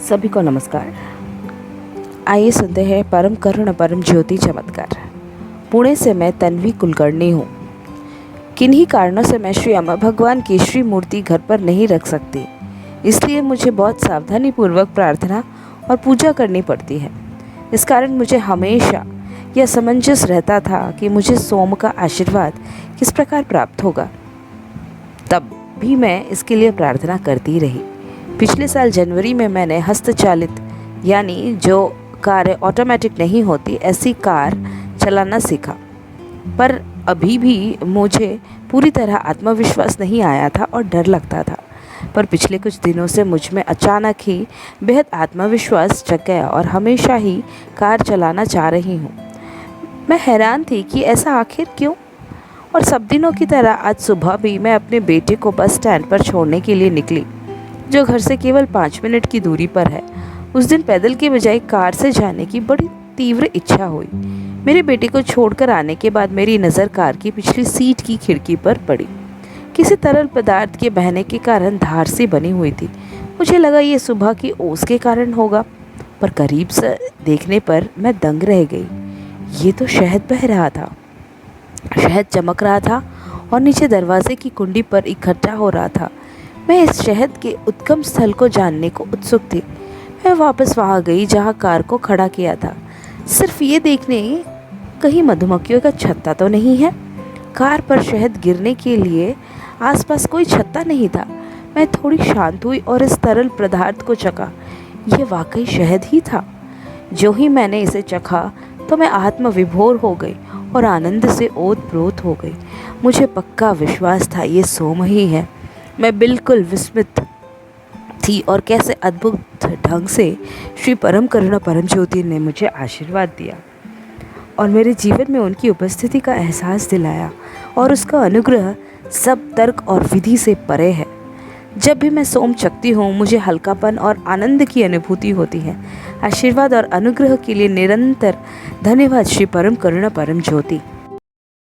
सभी को नमस्कार। आइए सुनते हैं परम करुण परम ज्योति चमत्कार। पुणे से मैं तन्वी कुलकर्णी हूँ। किन्हीं कारणों से मैं श्री अम्मा भगवान की श्री मूर्ति घर पर नहीं रख सकती, इसलिए मुझे बहुत सावधानी पूर्वक प्रार्थना और पूजा करनी पड़ती है। इस कारण मुझे हमेशा यह समंजस रहता था कि मुझे सोम का आशीर्वाद किस प्रकार प्राप्त होगा। तब भी मैं इसके लिए प्रार्थना करती रही। पिछले साल जनवरी में मैंने हस्तचालित यानी जो कारें ऑटोमेटिक नहीं होती ऐसी कार चलाना सीखा, पर अभी भी मुझे पूरी तरह आत्मविश्वास नहीं आया था और डर लगता था। पर पिछले कुछ दिनों से मुझ में अचानक ही बेहद आत्मविश्वास जग गया और हमेशा ही कार चलाना चाह रही हूँ। मैं हैरान थी कि ऐसा आखिर क्यों। और सब दिनों की तरह आज सुबह भी मैं अपने बेटे को बस स्टैंड पर छोड़ने के लिए निकली, जो घर से केवल 5 मिनट की दूरी पर है। उस दिन पैदल के बजाय कार से जाने की बड़ी तीव्र इच्छा हुई। मेरे बेटे को छोड़कर आने के बाद मेरी नज़र कार की पिछली सीट की खिड़की पर पड़ी। किसी तरल पदार्थ के बहने के कारण धार सी बनी हुई थी। मुझे लगा ये सुबह की ओस के कारण होगा, पर करीब से देखने पर मैं दंग रह गई। ये तो शहद बह रहा था। शहद चमक रहा था और नीचे दरवाजे की कुंडी पर इकट्ठा हो रहा था। मैं इस शहद के उद्गम स्थल को जानने को उत्सुक थी। मैं वापस वहाँ गई जहाँ कार को खड़ा किया था, सिर्फ ये देखने कहीं मधुमक्खियों का छत्ता तो नहीं है। कार पर शहद गिरने के लिए आसपास कोई छत्ता नहीं था। मैं थोड़ी शांत हुई और इस तरल पदार्थ को चखा। यह वाकई शहद ही था। जो ही मैंने इसे चखा तो मैं आत्मविभोर हो गई और आनंद से ओत-प्रोत हो गई। मुझे पक्का विश्वास था ये सोम ही है। मैं बिल्कुल विस्मित थी और कैसे अद्भुत ढंग से श्री परम करुणा परम ज्योति ने मुझे आशीर्वाद दिया और मेरे जीवन में उनकी उपस्थिति का एहसास दिलाया, और उसका अनुग्रह सब तर्क और विधि से परे है। जब भी मैं सोम चखती हूँ मुझे हल्कापन और आनंद की अनुभूति होती है। आशीर्वाद और अनुग्रह के लिए निरंतर धन्यवाद श्री परम करुणा परम ज्योति।